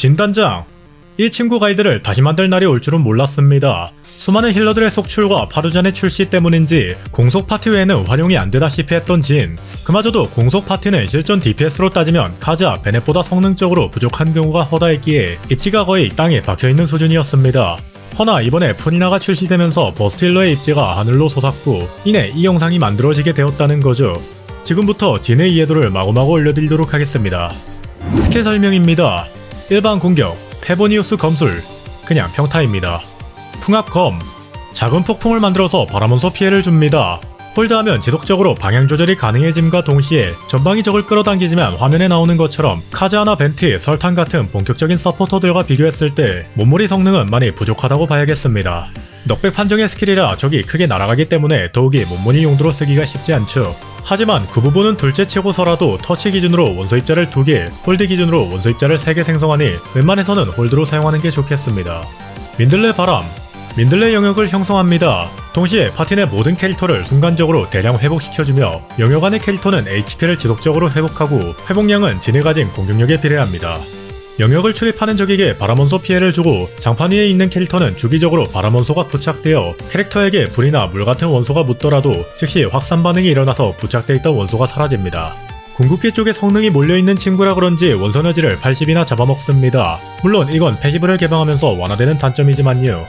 진단장! 이 친구 가이드를 다시 만들 날이 올 줄은 몰랐습니다. 수많은 힐러들의 속출과 파루잔의 출시 때문인지 공속 파티 외에는 활용이 안 되다시피 했던 진. 그마저도 공속 파티는 실전 DPS로 따지면 카자, 베넷보다 성능적으로 부족한 경우가 허다했기에 입지가 거의 땅에 박혀있는 수준이었습니다. 허나 이번에 푸니나가 출시되면서 버스트 힐러의 입지가 하늘로 솟았고 이내 이 영상이 만들어지게 되었다는 거죠. 지금부터 진의 이해도를 마구마구 올려드리도록 하겠습니다. 스킬 설명입니다. 일반 공격, 페보니우스 검술, 그냥 평타입니다. 풍압검, 작은 폭풍을 만들어서 바람원소 피해를 줍니다. 홀드하면 지속적으로 방향 조절이 가능해짐과 동시에 전방이 적을 끌어당기지만 화면에 나오는 것처럼 카즈하나 벤티, 설탕 같은 본격적인 서포터들과 비교했을 때 몸무리 성능은 많이 부족하다고 봐야겠습니다. 넉백 판정의 스킬이라 적이 크게 날아가기 때문에 더욱이 몸무리 용도로 쓰기가 쉽지 않죠. 하지만 그 부분은 둘째치고서라도 터치 기준으로 원소 입자를 2개, 홀드 기준으로 원소 입자를 3개 생성하니 웬만해서는 홀드로 사용하는 게 좋겠습니다. 민들레 바람, 민들레 영역을 형성합니다. 동시에 파티 내 모든 캐릭터를 순간적으로 대량 회복시켜주며 영역 안의 캐릭터는 HP를 지속적으로 회복하고 회복량은 진에 가진 공격력에 비례합니다. 영역을 출입하는 적에게 바람원소 피해를 주고 장판 위에 있는 캐릭터는 주기적으로 바람원소가 부착되어 캐릭터에게 불이나 물 같은 원소가 묻더라도 즉시 확산 반응이 일어나서 부착돼 있던 원소가 사라집니다. 궁극기 쪽에 성능이 몰려있는 친구라 그런지 원소 에너지를 80이나 잡아먹습니다. 물론 이건 패시브를 개방하면서 완화되는 단점이지만요.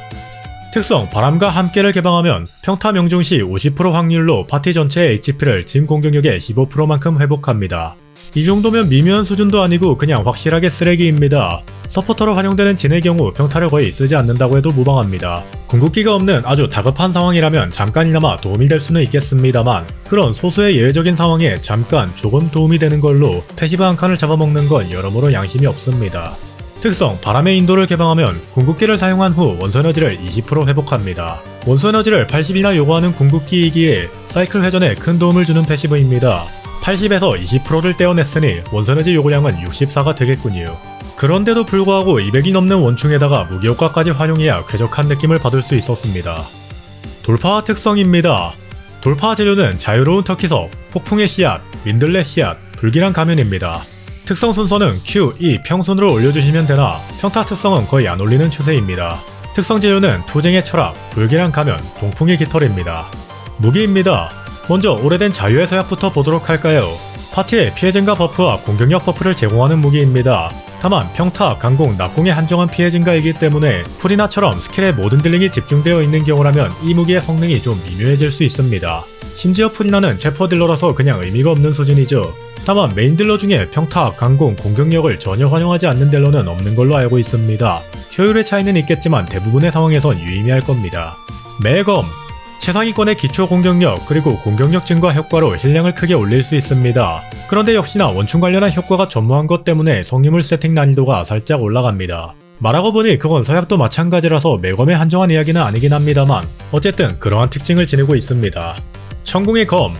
특성 바람과 함께를 개방하면 평타 명중 시 50% 확률로 파티 전체의 HP를 진 공격력의 15%만큼 회복합니다. 이 정도면 미묘한 수준도 아니고 그냥 확실하게 쓰레기입니다. 서포터로 활용되는 진의 경우 평타를 거의 쓰지 않는다고 해도 무방합니다. 궁극기가 없는 아주 다급한 상황이라면 잠깐이나마 도움이 될 수는 있겠습니다만 그런 소수의 예외적인 상황에 잠깐 조금 도움이 되는 걸로 패시브 한 칸을 잡아먹는 건 여러모로 양심이 없습니다. 특성 바람의 인도를 개방하면 궁극기를 사용한 후 원소 에너지를 20% 회복합니다. 원소 에너지를 80이나 요구하는 궁극기이기에 사이클 회전에 큰 도움을 주는 패시브입니다. 80에서 20%를 떼어냈으니 원소 에너지 요구량은 64가 되겠군요. 그런데도 불구하고 200이 넘는 원충에다가 무기효과까지 활용해야 쾌적한 느낌을 받을 수 있었습니다. 돌파와 특성입니다. 돌파 재료는 자유로운 터키석, 폭풍의 씨앗, 민들레 씨앗, 불길한 가면입니다. 특성 순서는 Q, E, 평순으로 올려주시면 되나 평타 특성은 거의 안 올리는 추세입니다. 특성 재료는 투쟁의 철학, 불길한 가면, 동풍의 깃털입니다. 무기입니다. 먼저 오래된 자유의 서약부터 보도록 할까요? 파티에 피해 증가 버프와 공격력 버프를 제공하는 무기입니다. 다만 평타, 강공, 낙공의 한정한 피해 증가이기 때문에 풀이나처럼 스킬의 모든 딜링이 집중되어 있는 경우라면 이 무기의 성능이 좀 미묘해질 수 있습니다. 심지어 풀이나는 체포 딜러라서 그냥 의미가 없는 수준이죠. 다만 메인 딜러 중에 평타, 강공, 공격력을 전혀 활용하지 않는 딜러는 없는 걸로 알고 있습니다. 효율의 차이는 있겠지만 대부분의 상황에선 유의미할 겁니다. 매검 최상위권의 기초 공격력 그리고 공격력 증가 효과로 힐량을 크게 올릴 수 있습니다. 그런데 역시나 원충 관련한 효과가 전무한 것 때문에 성유물 세팅 난이도가 살짝 올라갑니다. 말하고 보니 그건 서약도 마찬가지라서 매검에 한정한 이야기는 아니긴 합니다만 어쨌든 그러한 특징을 지니고 있습니다. 천궁의 검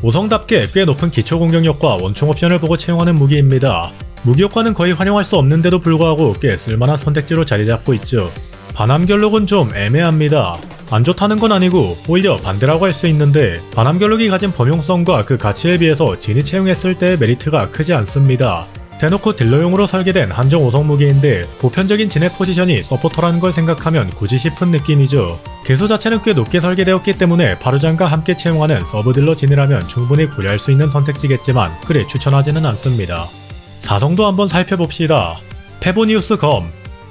5성답게 꽤 높은 기초 공격력과 원충 옵션을 보고 채용하는 무기입니다. 무기 효과는 거의 활용할 수 없는데도 불구하고 꽤 쓸만한 선택지로 자리잡고 있죠. 반함결록은 좀 애매합니다. 안 좋다는 건 아니고 오히려 반대라고 할 수 있는데 반함결록이 가진 범용성과 그 가치에 비해서 진이 채용했을 때의 메리트가 크지 않습니다. 대놓고 딜러용으로 설계된 한정 5성 무기인데 보편적인 진의 포지션이 서포터라는 걸 생각하면 굳이 싶은 느낌이죠. 개수 자체는 꽤 높게 설계되었기 때문에 파루잔과 함께 채용하는 서브 딜러 진이라면 충분히 고려할 수 있는 선택지겠지만 그리 추천하지는 않습니다. 4성도 한번 살펴봅시다. 페보니우스 검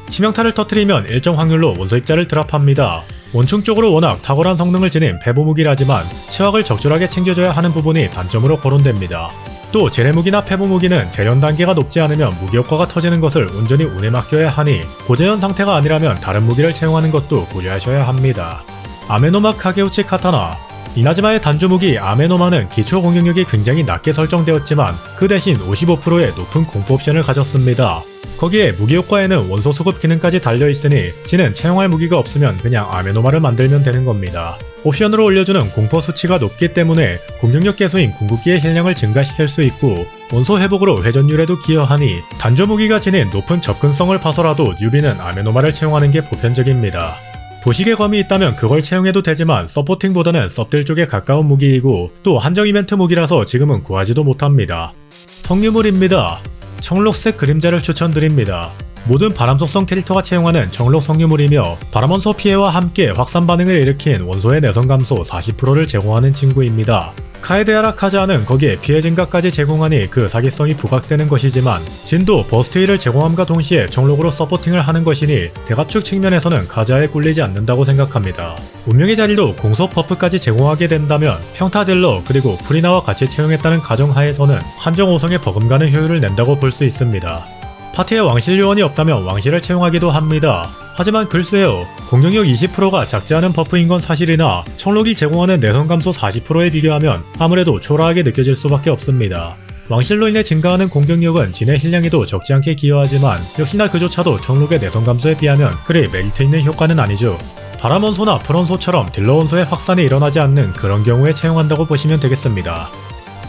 치명타를 터뜨리면 일정 확률로 원소 입자를 드랍합니다. 원충 쪽으로 워낙 탁월한 성능을 지닌 페보 무기라지만 체확을 적절하게 챙겨줘야 하는 부분이 단점으로 거론됩니다. 또 재래무기나 페보 무기는 재현 단계가 높지 않으면 무기 효과가 터지는 것을 온전히 운에 맡겨야 하니 고재현 상태가 아니라면 다른 무기를 채용하는 것도 고려하셔야 합니다. 아메노마 카게우치 카타나 이나즈마의 단주 무기 아메노마는 기초 공격력이 굉장히 낮게 설정되었지만 그 대신 55%의 높은 공포 옵션을 가졌습니다. 거기에 무기 효과에는 원소 수급 기능까지 달려있으니 진은 채용할 무기가 없으면 그냥 아메노마를 만들면 되는 겁니다. 옵션으로 올려주는 공포 수치가 높기 때문에 공격력 개수인 궁극기의 힐량을 증가시킬 수 있고 원소 회복으로 회전율에도 기여하니 단조 무기가 지닌 높은 접근성을 봐서라도 뉴비는 아메노마를 채용하는 게 보편적입니다. 부식의 검이 있다면 그걸 채용해도 되지만 서포팅보다는 섭딜 쪽에 가까운 무기이고 또 한정 이벤트 무기라서 지금은 구하지도 못합니다. 성유물입니다. 청록색 그림자를 추천드립니다. 모든 바람 속성 캐릭터가 채용하는 정록 성유물이며 바람원소 피해와 함께 확산 반응을 일으킨 원소의 내성 감소 40%를 제공하는 친구입니다. 카에데아라 카자는 거기에 피해 증가까지 제공하니 그 사기성이 부각되는 것이지만 진도 버스트 1을 제공함과 동시에 정록으로 서포팅을 하는 것이니 대가축 측면에서는 카자에 꿀리지 않는다고 생각합니다. 운명의 자리도 공속 버프까지 제공하게 된다면 평타 딜러 그리고 프리나와 같이 채용했다는 가정하에서는 한정 5성에 버금가는 효율을 낸다고 볼 수 있습니다. 파티에 왕실 요원이 없다면 왕실을 채용하기도 합니다. 하지만 글쎄요, 공격력 20%가 작지 않은 버프인 건 사실이나 청록이 제공하는 내성 감소 40%에 비교하면 아무래도 초라하게 느껴질 수밖에 없습니다. 왕실로 인해 증가하는 공격력은 진의 힐량에도 적지 않게 기여하지만 역시나 그조차도 청록의 내성 감소에 비하면 그리 메리트 있는 효과는 아니죠. 바람원소나 풀원소처럼 딜러 원소의 확산이 일어나지 않는 그런 경우에 채용한다고 보시면 되겠습니다.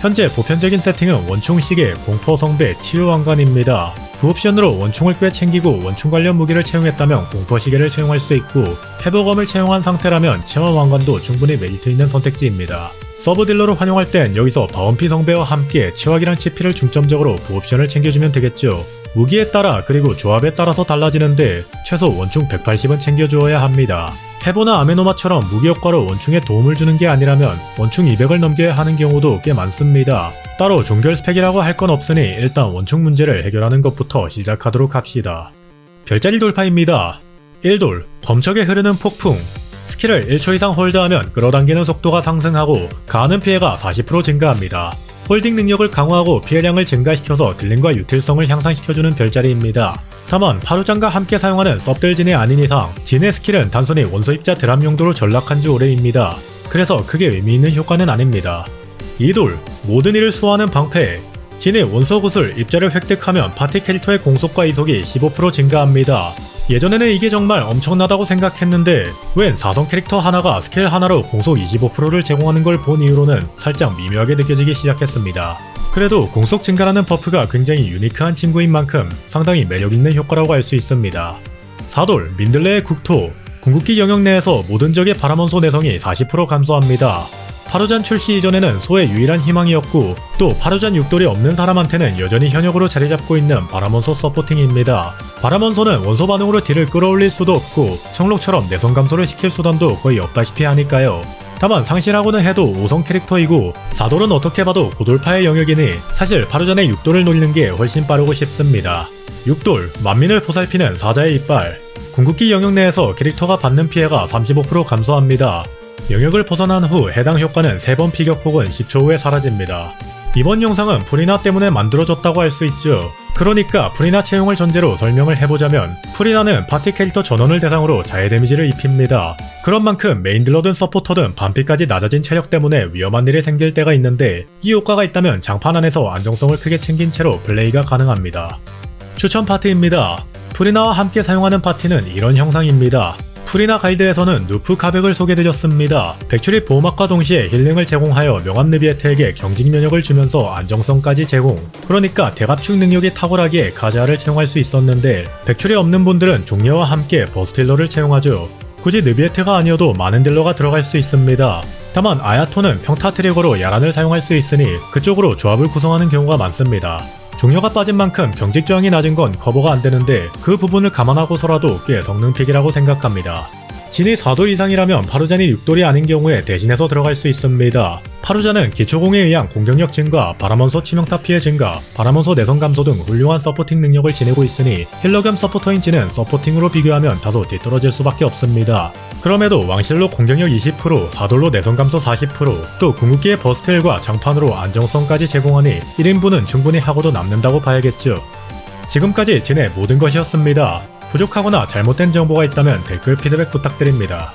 현재 보편적인 세팅은 원충 시계, 공포 성배, 치유 왕관입니다. 부옵션으로 원충을 꽤 챙기고 원충 관련 무기를 채용했다면 공포 시계를 채용할 수 있고 회복검을 채용한 상태라면 체험 왕관도 충분히 메리트 있는 선택지입니다. 서브 딜러로 활용할 땐 여기서 바원피 성배와 함께 치확이랑 치피를 중점적으로 부옵션을 챙겨주면 되겠죠. 무기에 따라 그리고 조합에 따라서 달라지는데 최소 원충 180은 챙겨주어야 합니다. 페보나 아메노마처럼 무기 효과로 원충에 도움을 주는 게 아니라면 원충 200을 넘겨야 하는 경우도 꽤 많습니다. 따로 종결 스펙이라고 할 건 없으니 일단 원충 문제를 해결하는 것부터 시작하도록 합시다. 별자리 돌파입니다. 1돌, 검적에 흐르는 폭풍. 스킬을 1초 이상 홀드하면 끌어당기는 속도가 상승하고 가하는 피해가 40% 증가합니다. 홀딩 능력을 강화하고 피해량을 증가시켜서 딜링과 유틸성을 향상시켜주는 별자리입니다. 다만 파루잔과 함께 사용하는 섭들진이 아닌 이상 진의 스킬은 단순히 원소 입자 드랍 용도로 전락한 지 오래입니다. 그래서 크게 의미있는 효과는 아닙니다. 2돌, 모든 일을 수호하는 방패. 진의 원소 구슬 입자를 획득하면 파티 캐릭터의 공속과 이속이 15% 증가합니다. 예전에는 이게 정말 엄청나다고 생각했는데 웬 4성 캐릭터 하나가 스킬 하나로 공속 25%를 제공하는 걸 본 이후로는 살짝 미묘하게 느껴지기 시작했습니다. 그래도 공속 증가라는 버프가 굉장히 유니크한 친구인 만큼 상당히 매력있는 효과라고 할 수 있습니다. 4돌, 민들레의 국토. 궁극기 영역 내에서 모든 적의 바람원소 내성이 40% 감소합니다. 파루잔 출시 이전에는 소의 유일한 희망이었고 또 파루잔 6돌이 없는 사람한테는 여전히 현역으로 자리잡고 있는 바람원소 서포팅입니다. 바람원소는 원소 반응으로 딜을 끌어올릴 수도 없고 청록처럼 내성 감소를 시킬 수단도 거의 없다시피 하니까요. 다만 상실하고는 해도 5성 캐릭터이고 4돌은 어떻게 봐도 고돌파의 영역이니 사실 파루잔의 6돌을 노리는 게 훨씬 빠르고 쉽습니다. 6돌, 만민을 보살피는 사자의 이빨. 궁극기 영역 내에서 캐릭터가 받는 피해가 35% 감소합니다. 영역을 벗어난 후 해당 효과는 3번 피격 혹은 10초 후에 사라집니다. 이번 영상은 프리나 때문에 만들어졌다고 할 수 있죠. 그러니까 프리나 채용을 전제로 설명을 해보자면 프리나는 파티 캐릭터 전원을 대상으로 자해 데미지를 입힙니다. 그런 만큼 메인 딜러든 서포터든 반피까지 낮아진 체력 때문에 위험한 일이 생길 때가 있는데 이 효과가 있다면 장판 안에서 안정성을 크게 챙긴 채로 플레이가 가능합니다. 추천 파티입니다. 프리나와 함께 사용하는 파티는 이런 형상입니다. 프리나 가이드에서는 누프 카백을 소개드렸습니다. 백출입 보호막과 동시에 힐링을 제공하여 명암 느비에트에게 경직 면역을 주면서 안정성까지 제공. 그러니까 대가축 능력이 탁월하기에 가자를 채용할 수 있었는데 백출이 없는 분들은 종려와 함께 버스트 힐러를 채용하죠. 굳이 느비에트가 아니어도 많은 딜러가 들어갈 수 있습니다. 다만 아야토는 평타 트리거로 야란을 사용할 수 있으니 그쪽으로 조합을 구성하는 경우가 많습니다. 종료가 빠진 만큼 경직 저항이 낮은 건 커버가 안 되는데 그 부분을 감안하고서라도 꽤 성능픽이라고 생각합니다. 진이 4돌 이상이라면 파루잔이 6돌이 아닌 경우에 대신해서 들어갈 수 있습니다. 파루잔은 기초공에 의한 공격력 증가, 바람원소 치명타 피해 증가, 바람원소 내성 감소 등 훌륭한 서포팅 능력을 지니고 있으니 힐러 겸 서포터인 진은 서포팅으로 비교하면 다소 뒤떨어질 수밖에 없습니다. 그럼에도 왕실로 공격력 20%, 4돌로 내성 감소 40%, 또 궁극기의 버스트 힐과 장판으로 안정성까지 제공하니 1인분은 충분히 하고도 남는다고 봐야겠죠. 지금까지 진의 모든 것이었습니다. 부족하거나 잘못된 정보가 있다면 댓글 피드백 부탁드립니다.